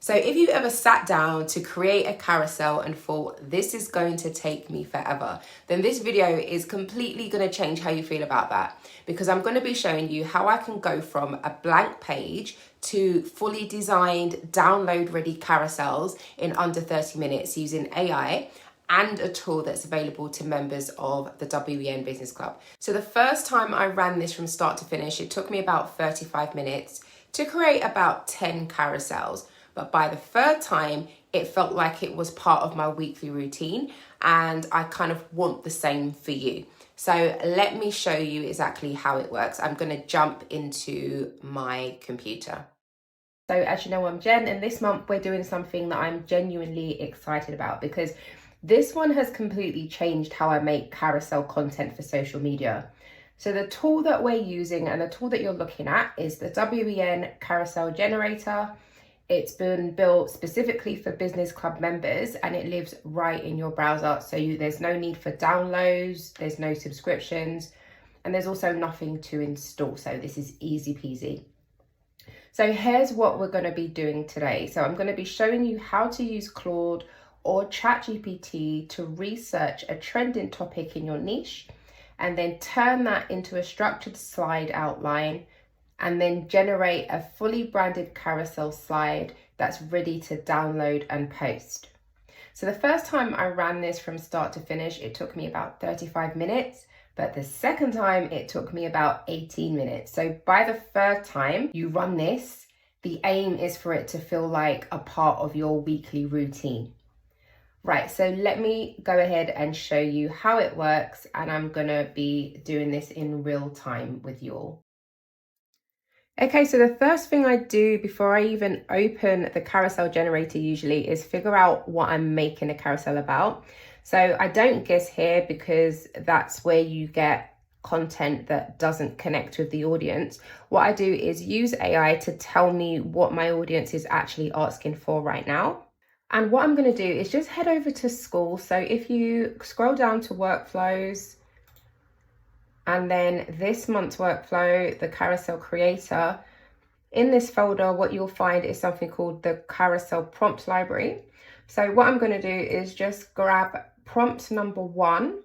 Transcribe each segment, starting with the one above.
So if you ever sat down to create a carousel and thought, this is going to take me forever, then this video is completely going to change how you feel about that, because I'm going to be showing you how I can go from a blank page to fully designed, download ready carousels in under 30 minutes using AI and a tool that's available to members of the WEN Business Club. So the first time I ran this from start to finish, it took me about 35 minutes to create about 10 carousels. But by the third time, it felt like it was part of my weekly routine, and I kind of want the same for you. So let me show you exactly how it works. I'm going to jump into my computer. So as you know, I'm Jen, and this month we're doing something that I'm genuinely excited about, because this one has completely changed how I make carousel content for social media. So the tool that we're using and the tool that you're looking at is the WEN Carousel Generator. It's been built specifically for business club members, and it lives right in your browser. So there's no need for downloads, there's no subscriptions, and there's also nothing to install. So this is easy peasy. So here's what we're going to be doing today. So I'm going to be showing you how to use Claude or ChatGPT to research a trending topic in your niche, and then turn that into a structured slide outline, and then generate a fully branded carousel slide that's ready to download and post. So the first time I ran this from start to finish, it took me about 35 minutes, but the second time it took me about 18 minutes. So by the third time you run this, the aim is for it to feel like a part of your weekly routine. Right, so let me go ahead and show you how it works, and I'm gonna be doing this in real time with you all. Okay, so the first thing I do before I even open the carousel generator usually is figure out what I'm making a carousel about. So I don't guess here, because that's where you get content that doesn't connect with the audience. What I do is use AI to tell me what my audience is actually asking for right now. And what I'm going to do is just head over to school. So if you scroll down to workflows, and then this month's workflow, the carousel creator, in this folder, what you'll find is something called the carousel prompt library. So what I'm going to do is just grab prompt number 1,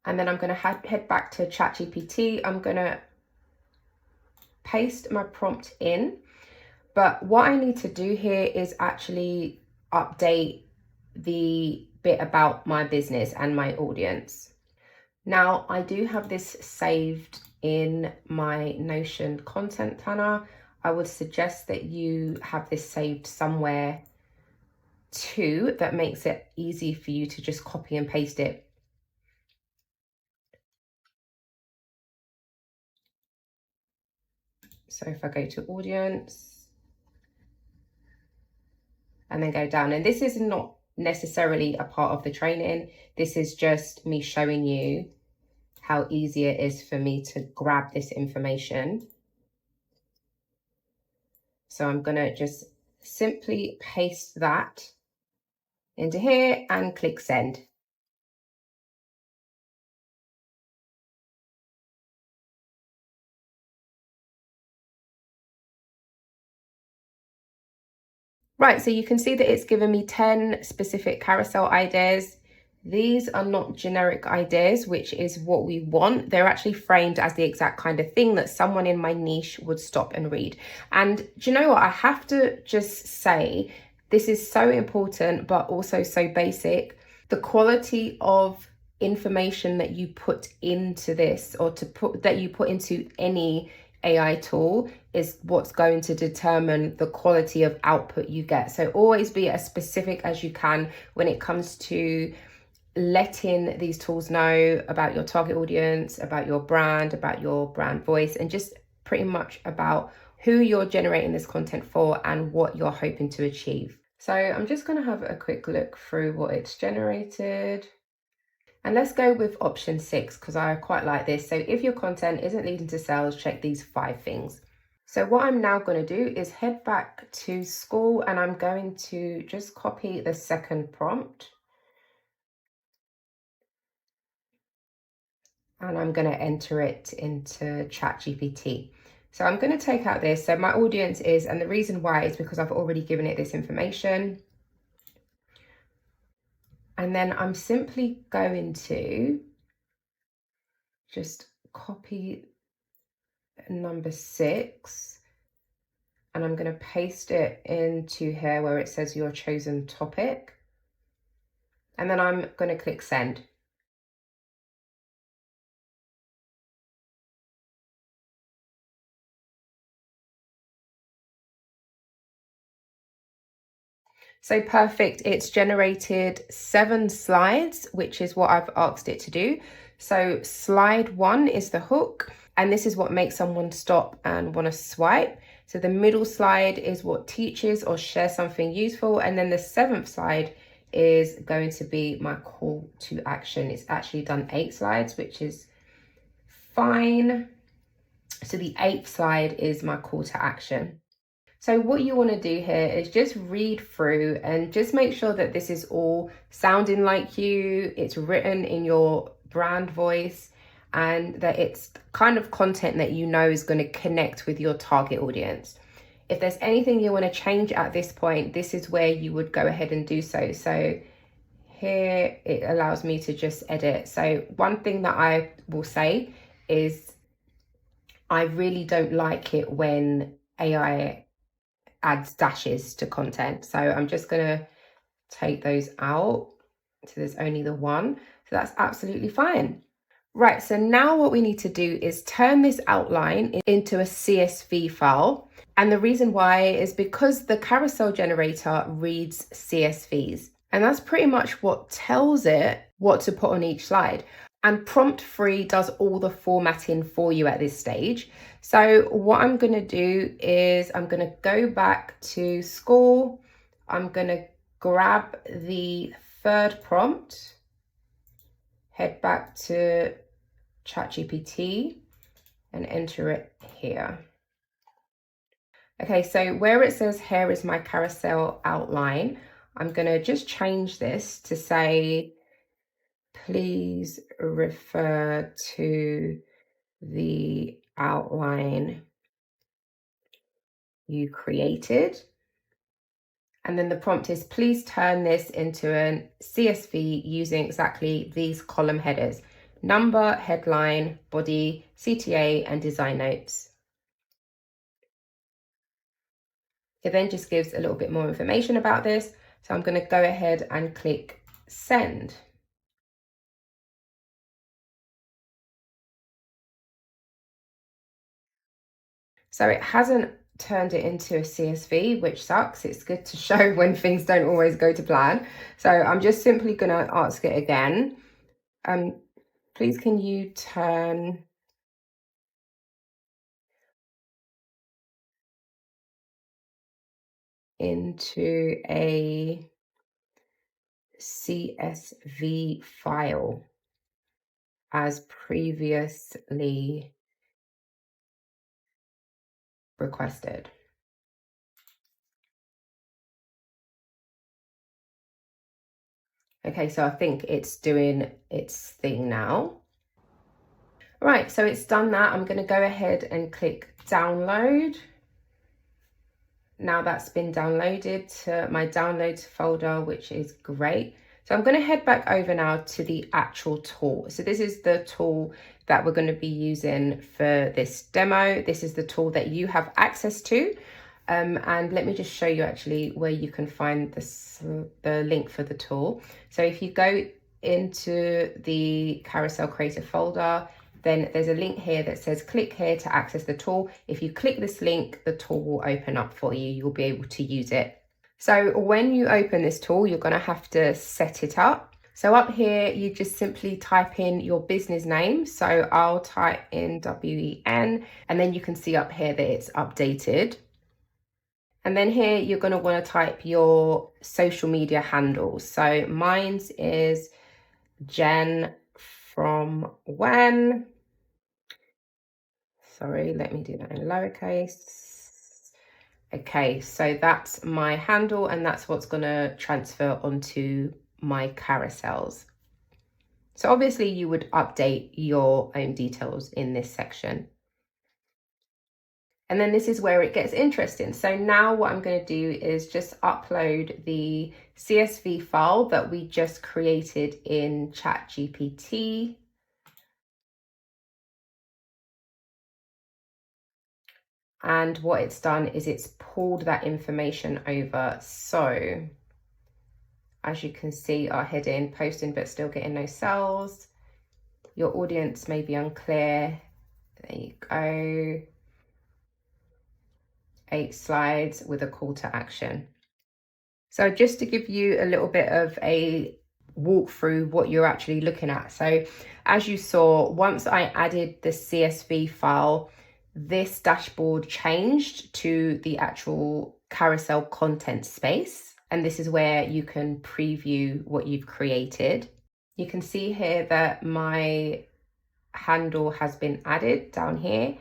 and then I'm going to head back to ChatGPT. I'm going to paste my prompt in. But what I need to do here is actually update the bit about my business and my audience. Now, I do have this saved in my Notion content planner. I would suggest that you have this saved somewhere too, that makes it easy for you to just copy and paste it. So if I go to audience and then go down, and this is not necessarily a part of the training, this is just me showing you how easy it is for me to grab this information. So I'm going to just simply paste that into here and click send. Right, so you can see that it's given me 10 specific carousel ideas. These are not generic ideas, which is what we want. They're actually framed as the exact kind of thing that someone in my niche would stop and read. And do you know what? I have to just say, this is so important, but also so basic. The quality of information that you put into this, or that you put into any AI tool, is what's going to determine the quality of output you get. So always be as specific as you can when it comes to letting these tools know about your target audience, about your brand voice, and just pretty much about who you're generating this content for and what you're hoping to achieve. So I'm just going to have a quick look through what it's generated. And let's go with option 6, because I quite like this. So if your content isn't leading to sales, check these 5 things. So what I'm now going to do is head back to school, and I'm going to just copy the second prompt. And I'm going to enter it into ChatGPT. So I'm going to take out this. So my audience is, and the reason why is because I've already given it this information. And then I'm simply going to just copy number 6 and I'm going to paste it into here where it says your chosen topic. And then I'm going to click send. So perfect, it's generated 7 slides, which is what I've asked it to do. So slide 1 is the hook, and this is what makes someone stop and want to swipe. So the middle slide is what teaches or shares something useful, and then the 7th slide is going to be my call to action. It's actually done 8 slides, which is fine. So the 8th slide is my call to action. So what you want to do here is just read through and just make sure that this is all sounding like you, it's written in your brand voice, and that it's kind of content that you know is going to connect with your target audience. If there's anything you want to change at this point, this is where you would go ahead and do so. So here it allows me to just edit. So one thing that I will say is I really don't like it when AI adds dashes to content. So I'm just going to take those out. So there's only the one. So that's absolutely fine. Right, so now what we need to do is turn this outline into a CSV file. And the reason why is because the carousel generator reads CSVs. And that's pretty much what tells it what to put on each slide. And prompt free does all the formatting for you at this stage. So what I'm going to do is I'm going to go back to school. I'm going to grab the 3rd prompt, head back to ChatGPT and enter it here. Okay, so where it says here is my carousel outline, I'm going to just change this to say, please refer to the outline you created. And then the prompt is, please turn this into a CSV using exactly these column headers: number, headline, body, CTA, and design notes. It then just gives a little bit more information about this. So I'm going to go ahead and click send. So it hasn't turned it into a CSV, which sucks. It's good to show when things don't always go to plan. So I'm just simply going to ask it again. Please can you turn into a CSV file as previously requested. Okay, so I think it's doing its thing now. Right, so it's done that. I'm going to go ahead and click download. Now that's been downloaded to my downloads folder, which is great. So I'm going to head back over now to the actual tool. So this is the tool that we're going to be using for this demo. This is the tool that you have access to. And let me just show you actually where you can find this, the link for the tool. So if you go into the Carousel Creator folder, then there's a link here that says click here to access the tool. If you click this link, the tool will open up for you. You'll be able to use it. So when you open this tool, you're going to have to set it up. So up here, you just simply type in your business name. So I'll type in WEN, and then you can see up here that it's updated. And then here, you're going to want to type your social media handles. So mine's is Jen from When. Sorry, let me do that in lowercase. Okay, so that's my handle, and that's what's going to transfer onto my carousels. So obviously you would update your own details in this section. And then this is where it gets interesting. So now what I'm going to do is just upload the CSV file that we just created in ChatGPT. And what it's done is it's pulled that information over. So as you can see, our heading, posting but still getting no sales. Your audience may be unclear. There you go. 8 slides with a call to action. So just to give you a little bit of a walk through what you're actually looking at. So as you saw, once I added the CSV file, this dashboard changed to the actual carousel content space. And this is where you can preview what you've created. You can see here that my handle has been added down here.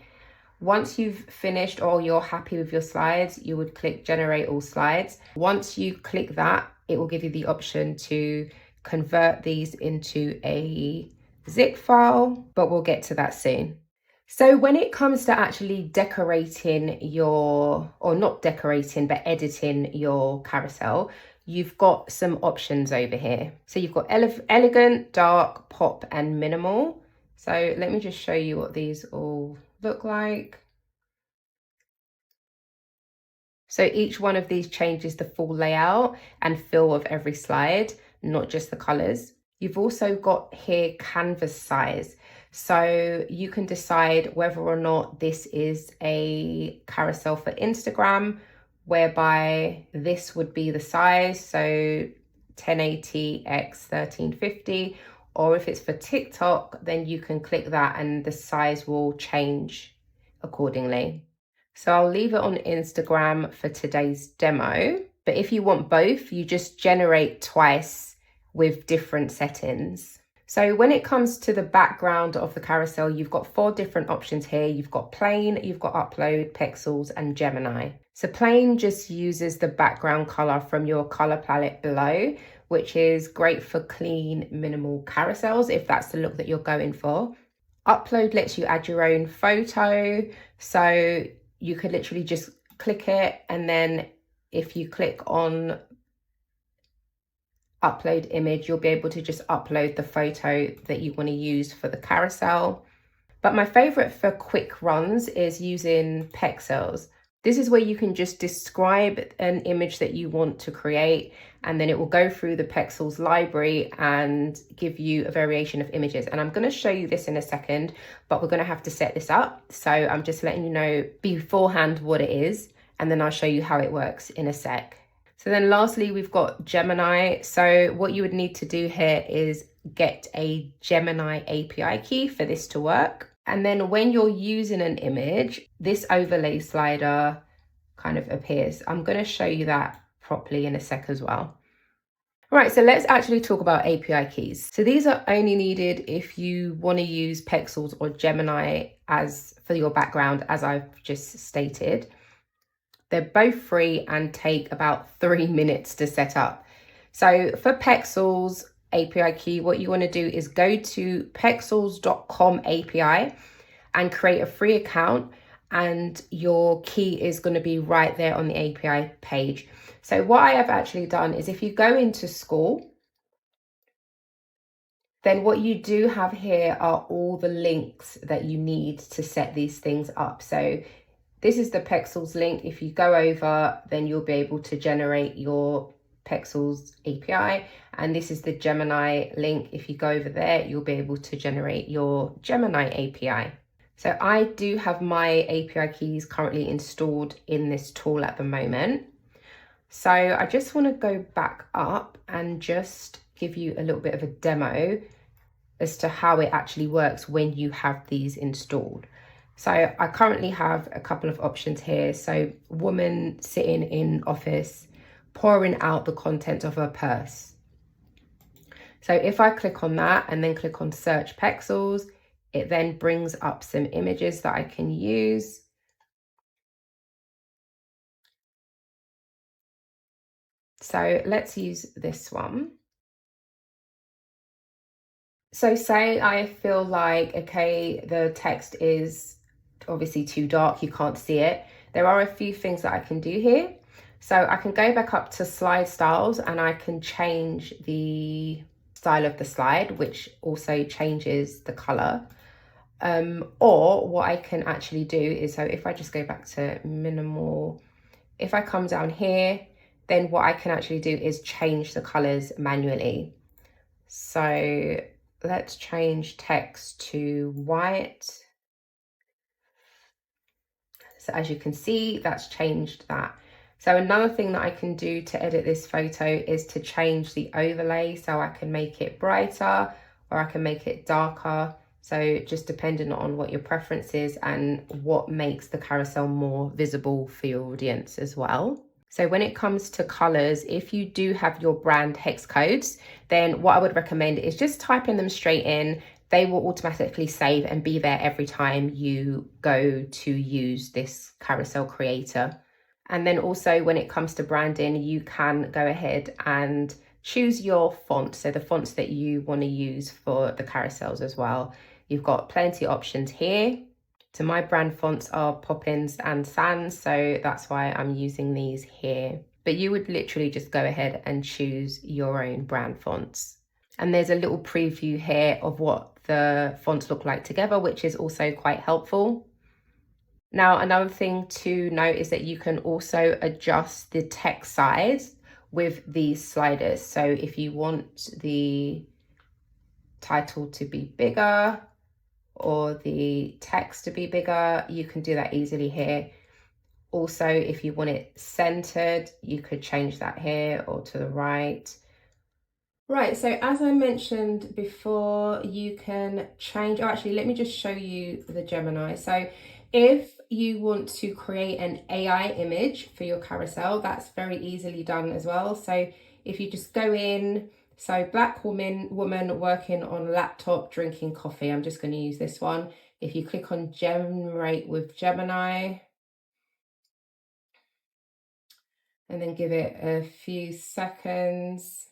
Once you've finished or you're happy with your slides, you would click generate all slides. Once you click that, it will give you the option to convert these into a zip file, but we'll get to that soon. So when it comes to actually decorating your, or not decorating, but editing your carousel, you've got some options over here. So you've got elegant, dark, pop, and minimal. So let me just show you what these all look like. So each one of these changes the full layout and feel of every slide, not just the colors. You've also got here canvas size. So you can decide whether or not this is a carousel for Instagram, whereby this would be the size. So 1080 x 1350, or if it's for TikTok, then you can click that and the size will change accordingly. So I'll leave it on Instagram for today's demo. But if you want both, you just generate twice with different settings. So when it comes to the background of the carousel, you've got 4 different options here. You've got plain, you've got upload, pixels, and Gemini. So plain just uses the background color from your color palette below, which is great for clean, minimal carousels, if that's the look that you're going for. Upload lets you add your own photo. So you could literally just click it, and then if you click on upload image, you'll be able to just upload the photo that you want to use for the carousel. But my favorite for quick runs is using Carousels. This is where you can just describe an image that you want to create, and then it will go through the Carousels library and give you a variation of images. And I'm going to show you this in a second, but we're going to have to set this up. So I'm just letting you know beforehand what it is, and then I'll show you how it works in a sec. So then lastly, we've got Gemini. So what you would need to do here is get a Gemini API key for this to work. And then when you're using an image, this overlay slider kind of appears. I'm going to show you that properly in a sec as well. All right, so let's actually talk about API keys. So these are only needed if you want to use Carousels or Gemini as for your background, as I've just stated. They're both free and take about 3 minutes to set up. So for Carousels API key, what you want to do is go to carousels.com API and create a free account, and your key is going to be right there on the API page. So what I have actually done is if you go into school, then what you do have here are all the links that you need to set these things up. So this is the Carousels link. If you go over, then you'll be able to generate your Carousels API. And this is the Gemini link. If you go over there, you'll be able to generate your Gemini API. So I do have my API keys currently installed in this tool at the moment. So I just want to go back up and just give you a little bit of a demo as to how it actually works when you have these installed. So I currently have a couple of options here. So woman sitting in office, pouring out the contents of her purse. So if I click on that and then click on search Carousels, it then brings up some images that I can use. So let's use this one. So say I feel like, okay, the text is obviously too dark, you can't see it. There are a few things that I can do here. So I can go back up to slide styles and I can change the style of the slide, which also changes the color. Or what I can actually do is, so if I just go back to minimal, if I come down here, then what I can actually do is change the colors manually. So let's change text to white. So as you can see, that's changed that. So another thing that I can do to edit this photo is to change the overlay. So I can make it brighter or I can make it darker. So just depending on what your preference is and what makes the carousel more visible for your audience as well. So when it comes to colors, if you do have your brand hex codes, then what I would recommend is just typing them straight in. They will automatically save and be there every time you go to use this carousel creator. And then also when it comes to branding, you can go ahead and choose your font. So the fonts that you want to use for the carousels as well. You've got plenty of options here. So my brand fonts are Poppins and Sans, so that's why I'm using these here. But you would literally just go ahead and choose your own brand fonts. And there's a little preview here of what the fonts look like together, which is also quite helpful. Now, another thing to note is that you can also adjust the text size with these sliders. So if you want the title to be bigger or the text to be bigger, you can do that easily here. Also, if you want it centered, you could change that here or to the right. Right, so as I mentioned before, you can change, oh, actually, let me just show you the Gemini. So if you want to create an AI image for your carousel, that's very easily done as well. So if you just go in, so black woman working on laptop, drinking coffee. I'm just going to use this one. If you click on generate with Gemini, and then give it a few seconds.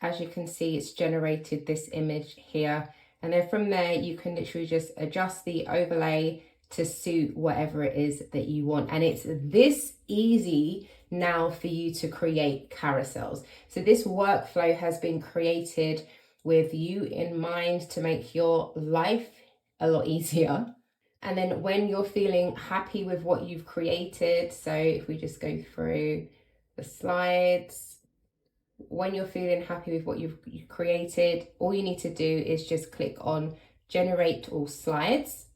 As you can see, it's generated this image here. And then from there, you can literally just adjust the overlay to suit whatever it is that you want. And it's this easy now for you to create carousels. So this workflow has been created with you in mind to make your life a lot easier. And then when you're feeling happy with what you've created, so if we just go through the slides, when you're feeling happy with what you've created, all you need to do is just click on generate all slides.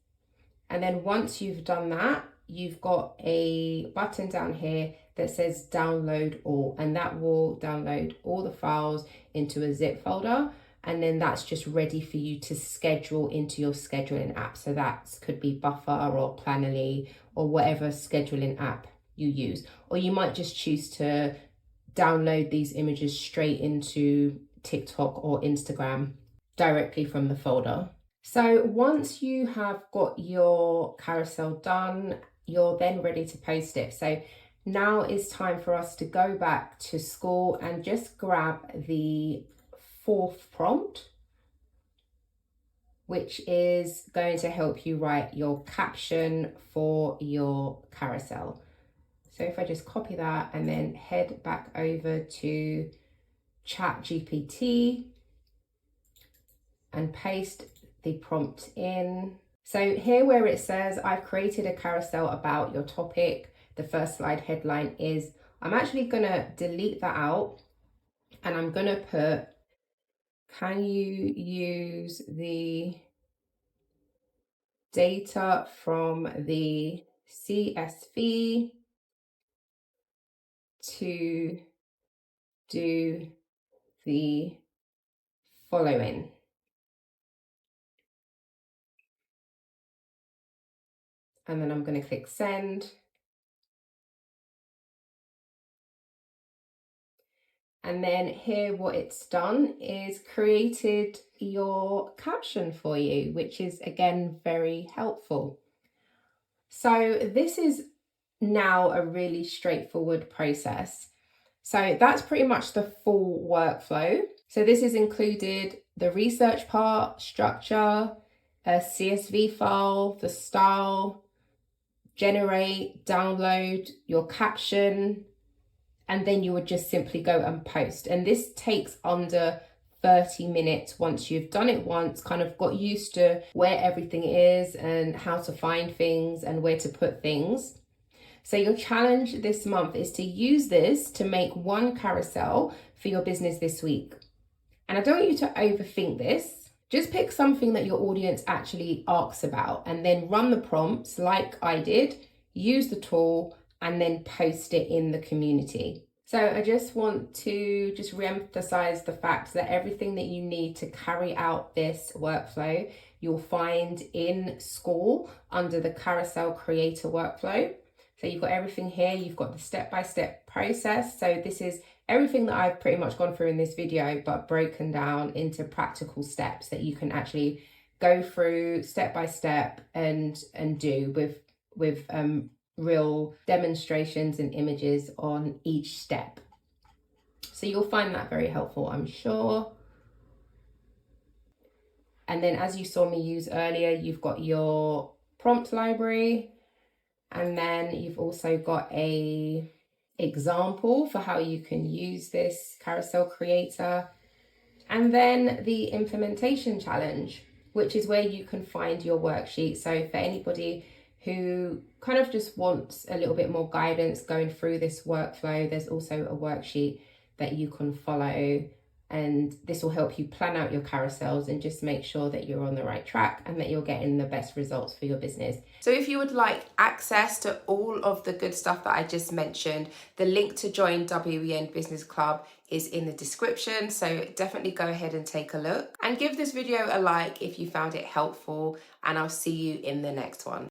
And then once you've done that, you've got a button down here that says download all, and that will download all the files into a zip folder. And then that's just ready for you to schedule into your scheduling app. So that could be Buffer or Planoly or whatever scheduling app you use. Or you might just choose to download these images straight into TikTok or Instagram directly from the folder. So once you have got your carousel done, you're then ready to post it. So now it's time for us to go back to school and just grab the fourth prompt, which is going to help you write your caption for your carousel. So if I just copy that and then head back over to ChatGPT and paste the prompt in. So here where it says, I've created a carousel about your topic, the first slide headline is, I'm actually gonna delete that out and I'm gonna put, can you use the data from the CSV to do the following. And then I'm going to click send. And then here what it's done is created your caption for you, which is again very helpful. So this is now a really straightforward process. So that's pretty much the full workflow. So this has included the research part, structure, a CSV file, the style, generate, download your caption, and then you would just simply go and post. And this takes under 30 minutes once you've done it once, kind of got used to where everything is and how to find things and where to put things. So your challenge this month is to use this to make one carousel for your business this week. And I don't want you to overthink this. Just pick something that your audience actually asks about and then run the prompts like I did, use the tool, and then post it in the community. So I just want to re-emphasize the fact that everything that you need to carry out this workflow, you'll find in school under the Carousel Creator Workflow. So you've got everything here, you've got the step-by-step process. So this is everything that I've pretty much gone through in this video, but broken down into practical steps that you can actually go through step by step and do with real demonstrations and images on each step. So you'll find that very helpful, I'm sure. And then as you saw me use earlier, you've got your prompt library, and then you've also got a example for how you can use this carousel creator, and then the implementation challenge, which is where you can find your worksheet. So for anybody who kind of just wants a little bit more guidance going through this workflow, there's also a worksheet that you can follow, and this will help you plan out your carousels and just make sure that you're on the right track and that you're getting the best results for your business. So if you would like access to all of the good stuff that I just mentioned, the link to join WEN Business Club is in the description. So definitely go ahead and take a look and give this video a like if you found it helpful, and I'll see you in the next one.